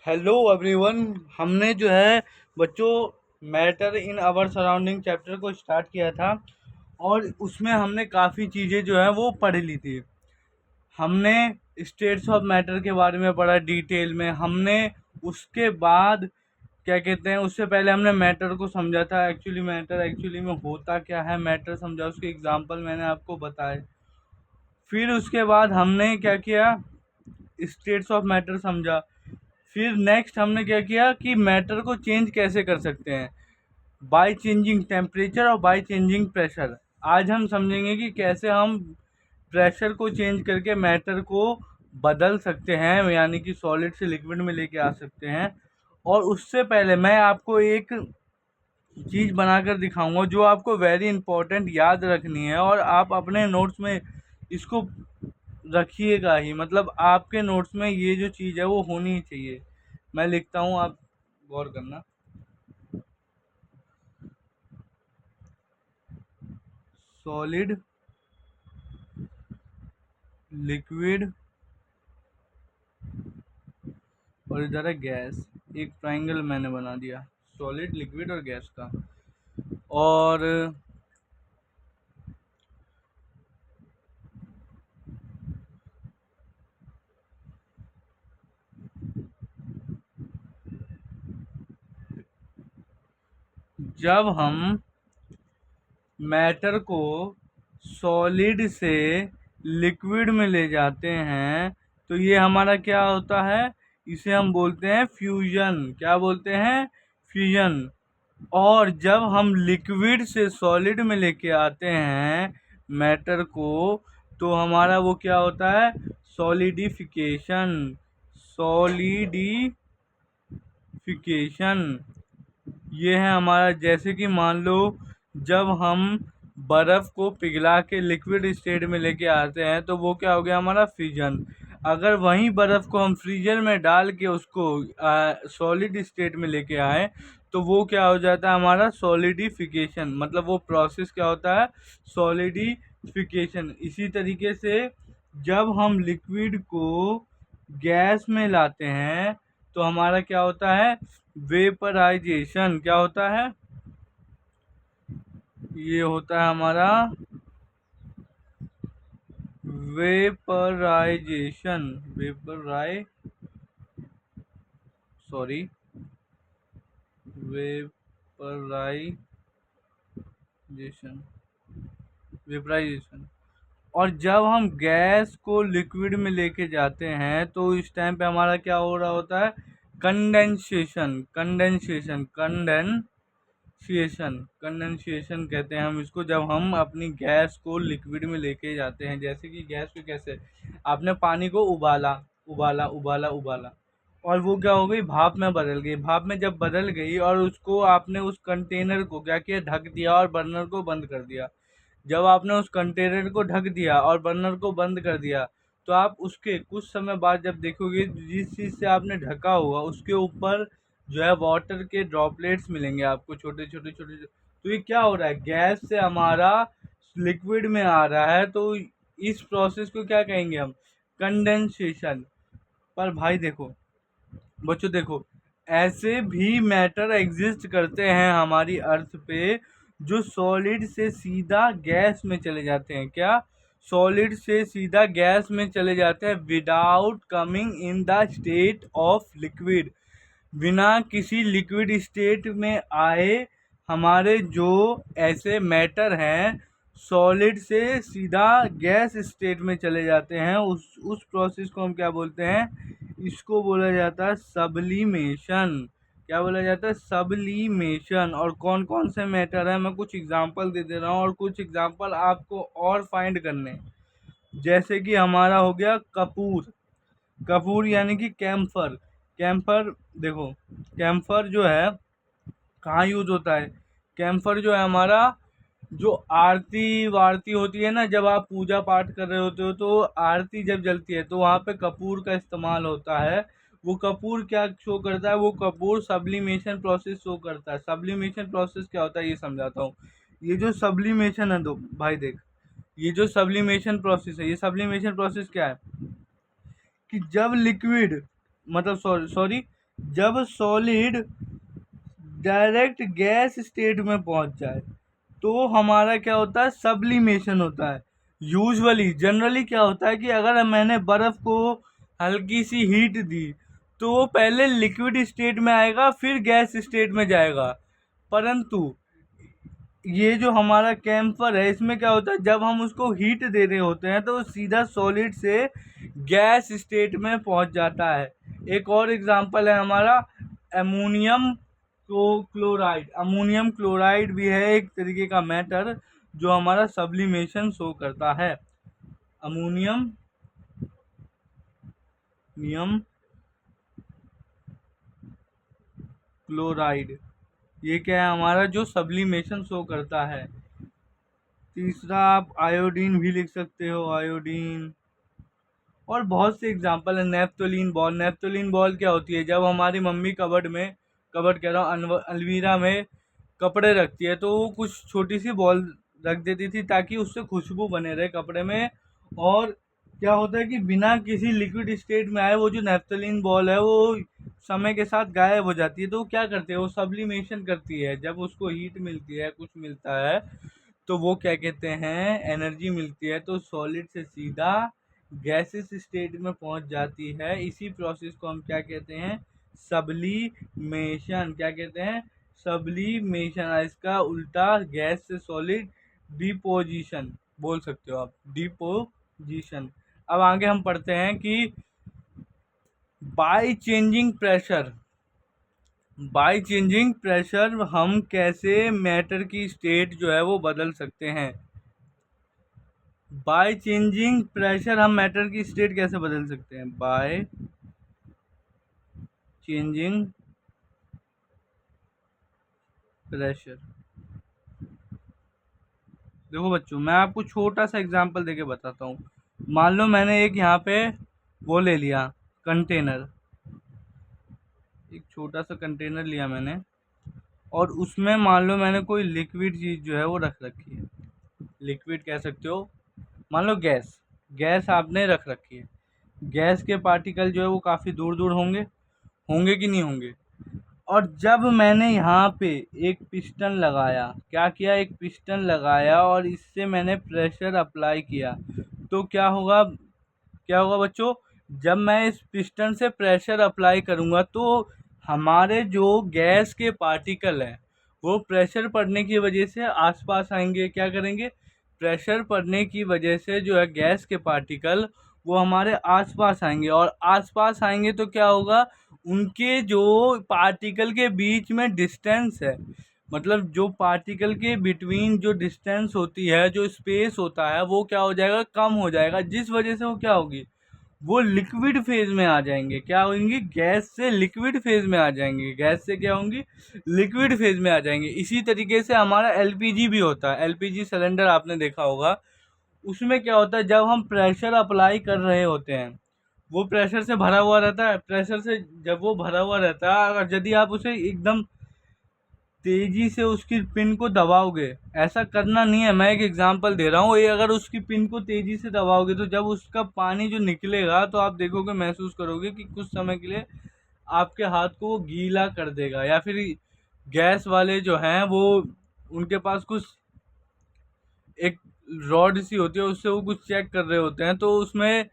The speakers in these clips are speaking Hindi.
Hello everyone. हमने जो है बच्चों matter in our surrounding chapter को स्टार्ट किया था और उसमें हमने काफ़ी चीज़ें जो है वो पढ़ ली थी। हमने स्टेट्स ऑफ मैटर के बारे में पढ़ा डिटेल में। हमने उसके बाद क्या कहते हैं, उससे पहले हमने मैटर को समझा था। एक्चुअली मैटर एक्चुअली में होता क्या है, मैटर समझा, उसके एग्जाम्पल मैंने आपको बताए। फिर उसके बाद हमने क्या किया, स्टेट्स ऑफ मैटर समझा। फिर नेक्स्ट हमने क्या किया कि मैटर को चेंज कैसे कर सकते हैं, बाय चेंजिंग टेम्परेचर और बाय चेंजिंग प्रेशर। आज हम समझेंगे कि कैसे हम प्रेशर को चेंज करके मैटर को बदल सकते हैं, यानी कि सॉलिड से लिक्विड में लेके आ सकते हैं। और उससे पहले मैं आपको एक चीज़ बनाकर दिखाऊंगा जो आपको वेरी इंपॉर्टेंट याद रखनी है, और आप अपने नोट्स में इसको रखिएगा ही। मतलब आपके नोट्स में ये जो चीज़ है वो होनी ही चाहिए। मैं लिखता हूँ, आप गौर करना। सॉलिड, लिक्विड और इधर है गैस। एक ट्रायंगल मैंने बना दिया सॉलिड, लिक्विड और गैस का। और जब हम मैटर को सॉलिड से लिक्विड में ले जाते हैं तो ये हमारा क्या होता है, इसे हम बोलते हैं फ्यूजन। क्या बोलते हैं? फ्यूजन। और जब हम लिक्विड से सॉलिड में लेके आते हैं मैटर को, तो हमारा वो क्या होता है, सॉलिडिफिकेशन। सॉलिडिफिकेशन ये है हमारा। जैसे कि मान लो जब हम बर्फ़ को पिघला के लिक्विड स्टेट में लेके आते हैं तो वो क्या हो गया, हमारा फ्यूजन। अगर वहीं बर्फ़ को हम फ्रीजर में डाल के उसको सॉलिड स्टेट में लेके आए तो वो क्या हो जाता है, हमारा सॉलिडिफिकेशन। मतलब वो प्रोसेस क्या होता है, सॉलिडिफिकेशन। इसी तरीके से जब हम लिक्विड को गैस में लाते हैं तो हमारा क्या होता है, वेपराइजेशन। क्या होता है, ये होता है हमारा वेपराइजेशन। वेपराइ सॉरी वेपराइजेशन, वेपराइजेशन। और जब हम गैस को लिक्विड में लेके जाते हैं तो इस टाइम पे हमारा क्या हो रहा होता है, कंडेंसेशन। कंडेंसेशन, कंडेंसेशन कहते हैं हम इसको, जब हम अपनी गैस को लिक्विड में लेके जाते हैं। जैसे कि गैस को कैसे, आपने पानी को उबाला उबाला उबाला उबाला, और वो क्या हो गई, भाप में बदल गई। भाप में जब बदल गई और उसको आपने उस कंटेनर को क्या किया, ढक दिया और बर्नर को बंद कर दिया। जब आपने उस कंटेनर को ढक दिया और बर्नर को बंद कर दिया तो आप उसके कुछ समय बाद जब देखोगे, जिस चीज़ से आपने ढका हुआ उसके ऊपर जो है वाटर के ड्रॉपलेट्स मिलेंगे आपको, छोटे छोटे छोटे। तो ये क्या हो रहा है, गैस से हमारा लिक्विड में आ रहा है। तो इस प्रोसेस को क्या कहेंगे हम, कंडेंसेशन। पर भाई देखो, बच्चों देखो, ऐसे भी मैटर एग्जिस्ट करते हैं हमारी अर्थ पे जो सॉलिड से सीधा गैस में चले जाते हैं। क्या, सॉलिड से सीधा गैस में चले जाते हैं without coming in the state of liquid. बिना किसी लिक्विड स्टेट में आए हमारे जो ऐसे मैटर हैं सॉलिड से सीधा गैस स्टेट में चले जाते हैं। उस प्रोसेस को हम क्या बोलते हैं, इसको बोला जाता है सब्लिमेशन। क्या बोला जाता है, सब्लिमेशन। और कौन कौन से मैटर है, मैं कुछ एग्जांपल दे दे रहा हूँ और कुछ एग्जांपल आपको और फाइंड करने हैं। जैसे कि हमारा हो गया कपूर। कपूर यानी कि कैम्फर। कैम्फर देखो, कैम्फर जो है कहाँ यूज होता है, कैम्फर जो है हमारा, जो आरती वारती होती है ना, जब आप पूजा पाठ कर रहे होते हो तो आरती जब जलती है तो वहाँ पे कपूर का इस्तेमाल होता है। वो कपूर क्या शो करता है, वो कपूर सब्लिमेशन प्रोसेस शो करता है। सब्लिमेशन प्रोसेस क्या होता है ये समझाता हूँ। ये जो सब्लिमेशन है, दो भाई देख, ये जो सब्लिमेशन प्रोसेस है, ये सब्लिमेशन प्रोसेस क्या है कि जब लिक्विड, मतलब सॉरी सॉरी, जब सॉलिड डायरेक्ट गैस स्टेट में पहुंच जाए तो हमारा क्या होता है, सब्लिमेशन होता है। यूजुअली जनरली क्या होता है कि अगर मैंने बर्फ को हल्की सी हीट दी तो वो पहले लिक्विड स्टेट में आएगा फिर गैस स्टेट में जाएगा। परंतु ये जो हमारा कैम्फर है इसमें क्या होता है, जब हम उसको हीट दे रहे होते हैं तो सीधा सॉलिड से गैस स्टेट में पहुंच जाता है। एक और एग्जांपल है हमारा अमोनियम क्लोराइड। अमोनियम क्लोराइड भी है एक तरीके का मैटर जो हमारा सब्लिमेशन शो करता है। अमोनियम नियम क्लोराइड ये क्या है हमारा, जो सब्लिमेशन शो करता है। तीसरा आप आयोडीन भी लिख सकते हो, आयोडीन। और बहुत से एग्जांपल है। नेफ्थोलीन बॉल। नेफ्थोलीन बॉल क्या होती है, जब हमारी मम्मी कबर्ड कह रहा हूँ, अलमीरा में कपड़े रखती है तो वो कुछ छोटी सी बॉल रख देती थी ताकि उससे खुशबू बने रहे कपड़े में। और क्या होता है कि बिना किसी लिक्विड स्टेट में आए वो जो नेफ्थलीन बॉल है वो समय के साथ गायब हो जाती है। तो वो क्या करते हैं, वो सब्लिमेशन करती है। जब उसको हीट मिलती है, कुछ मिलता है, तो वो क्या कहते हैं, एनर्जी मिलती है तो सॉलिड से सीधा गैसेस स्टेट में पहुंच जाती है। इसी प्रोसेस को हम क्या कहते हैं, सब्लिमेशन। क्या कहते हैं, सब्लिमेशन। इसका उल्टा गैस से सॉलिड डिपोजिशन बोल सकते हो आप, डिपोजिशन। अब आगे हम पढ़ते हैं कि बाय चेंजिंग प्रेशर हम कैसे मैटर की स्टेट जो है वो बदल सकते हैं। बाय चेंजिंग प्रेशर हम मैटर की स्टेट कैसे बदल सकते हैं, बाय चेंजिंग प्रेशर। देखो बच्चों, मैं आपको छोटा सा एग्जांपल देके बताता हूँ। मान लो मैंने एक यहाँ पे वो ले लिया, कंटेनर। एक छोटा सा कंटेनर लिया मैंने और उसमें मान लो मैंने कोई लिक्विड चीज़ जो है वो रख रखी है। लिक्विड कह सकते हो, मान लो गैस। गैस आपने रख रखी है। गैस के पार्टिकल जो है वो काफ़ी दूर दूर होंगे, होंगे कि नहीं होंगे। और जब मैंने यहाँ पे एक पिस्टन लगाया, क्या किया, एक पिस्टन लगाया और इससे मैंने प्रेशर अप्लाई किया, तो क्या होगा, क्या होगा बच्चों, जब मैं इस पिस्टन से प्रेशर अप्लाई करूँगा तो हमारे जो गैस के पार्टिकल हैं वो प्रेशर पड़ने की वजह से आसपास आएंगे। क्या करेंगे, प्रेशर पड़ने की वजह से जो है गैस के पार्टिकल वो हमारे आसपास आएंगे। और आसपास आएंगे तो क्या होगा, उनके जो पार्टिकल के बीच में डिस्टेंस है, मतलब जो पार्टिकल के बिटवीन जो डिस्टेंस होती है, जो स्पेस होता है, वो क्या हो जाएगा, कम हो जाएगा। जिस वजह से वो क्या होगी, वो लिक्विड फेज में आ जाएंगे। क्या होंगी, गैस से लिक्विड फेज में आ जाएंगे। गैस से क्या होंगी, लिक्विड फेज में आ जाएंगे। इसी तरीके से हमारा एलपीजी भी होता है। एलपीजी सिलेंडर आपने देखा होगा, उसमें क्या होता है, जब हम प्रेशर अप्लाई कर रहे होते हैं वो प्रेशर से भरा हुआ रहता है। प्रेशर से जब वो भरा हुआ रहता है, अगर यदि आप उसे एकदम तेजी से उसकी पिन को दबाओगे, ऐसा करना नहीं है, मैं एक एग्जांपल दे रहा हूँ, ये अगर उसकी पिन को तेजी से दबाओगे तो जब उसका पानी जो निकलेगा तो आप देखोगे, महसूस करोगे कि कुछ समय के लिए आपके हाथ को वो गीला कर देगा। या फिर गैस वाले जो हैं वो, उनके पास कुछ एक रॉड सी होती है, उससे वो कुछ चेक कर रहे होते हैं, तो उसमें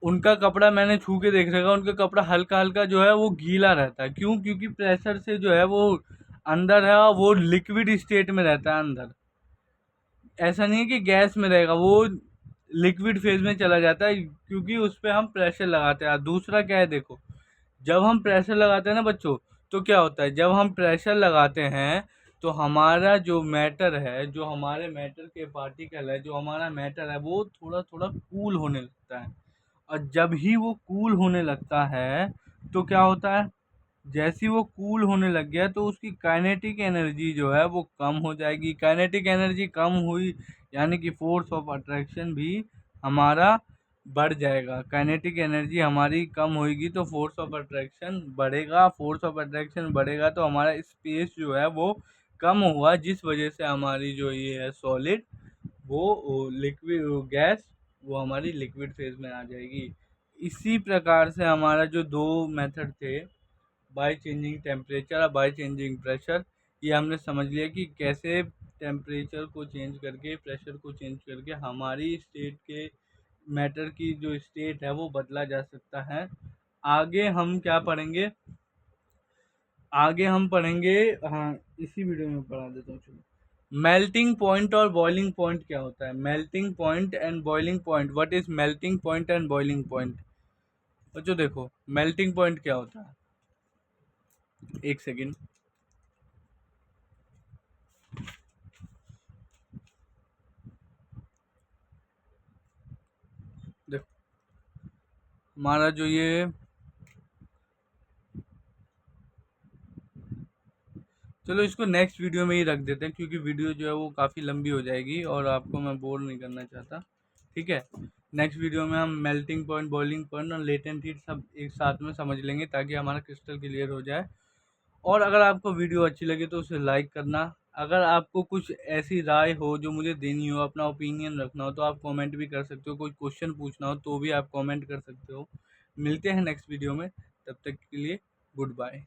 उनका कपड़ा मैंने छू के देख रखा, उनका कपड़ा हल्का हल्का जो है वो गीला रहता है। क्यों, क्योंकि प्रेशर से जो है वो अंदर है और वो लिक्विड स्टेट में रहता है अंदर। ऐसा नहीं है कि गैस में रहेगा, वो लिक्विड फेज में चला जाता है क्योंकि उस पर हम प्रेशर लगाते हैं। दूसरा क्या है, देखो, जब हम प्रेशर लगाते हैं ना बच्चों, तो क्या होता है, जब हम प्रेशर लगाते हैं तो हमारा जो मैटर है, जो हमारे मैटर के पार्टिकल है, जो हमारा मैटर है, वो थोड़ा थोड़ा कूल होने लगता है। और जब ही वो कूल होने लगता है तो क्या होता है, जैसे ही वो कूल होने लग गया तो उसकी काइनेटिक एनर्जी जो है वो कम हो जाएगी। काइनेटिक एनर्जी कम हुई यानी कि फोर्स ऑफ अट्रैक्शन भी हमारा बढ़ जाएगा। काइनेटिक एनर्जी हमारी कम होगी तो फोर्स ऑफ अट्रैक्शन बढ़ेगा। फोर्स ऑफ अट्रैक्शन बढ़ेगा तो हमारा स्पेस जो है वो कम होगा, जिस वजह से हमारी जो ये है सॉलिड वो लिक्विड गैस वो हमारी लिक्विड फेज में आ जाएगी। इसी प्रकार से हमारा जो दो मेथड थे, बाय चेंजिंग टेम्परेचर और बाय चेंजिंग प्रेशर। ये हमने समझ लिया कि कैसे टेम्परेचर को चेंज करके, प्रेशर को चेंज करके हमारी स्टेट के मैटर की जो स्टेट है वो बदला जा सकता है। आगे हम क्या पढ़ेंगे, आगे हम पढ़ेंगे, हाँ इसी वीडियो में पढ़ा देता हूँ चलो। मेल्टिंग पॉइंट और बॉइलिंग पॉइंट क्या होता है? Melting point and boiling point, what is melting point and boiling point? बच्चों देखो मेल्टिंग पॉइंट क्या होता है, एक सेकेंड। देखो हमारा जो ये, चलो इसको नेक्स्ट वीडियो में ही रख देते हैं क्योंकि वीडियो जो है वो काफ़ी लंबी हो जाएगी और आपको मैं बोर नहीं करना चाहता। ठीक है, नेक्स्ट वीडियो में हम मेल्टिंग पॉइंट, बॉइलिंग पॉइंट और लेटेंट हीट सब एक साथ में समझ लेंगे ताकि हमारा क्रिस्टल क्लियर हो जाए। और अगर आपको वीडियो अच्छी लगे तो उसे लाइक करना। अगर आपको कुछ ऐसी राय हो जो मुझे देनी हो, अपना ओपिनियन रखना हो, तो आप कमेंट भी कर सकते हो। कोई क्वेश्चन पूछना हो तो भी आप कमेंट कर सकते हो। मिलते हैं नेक्स्ट वीडियो में, तब तक के लिए गुड बाय।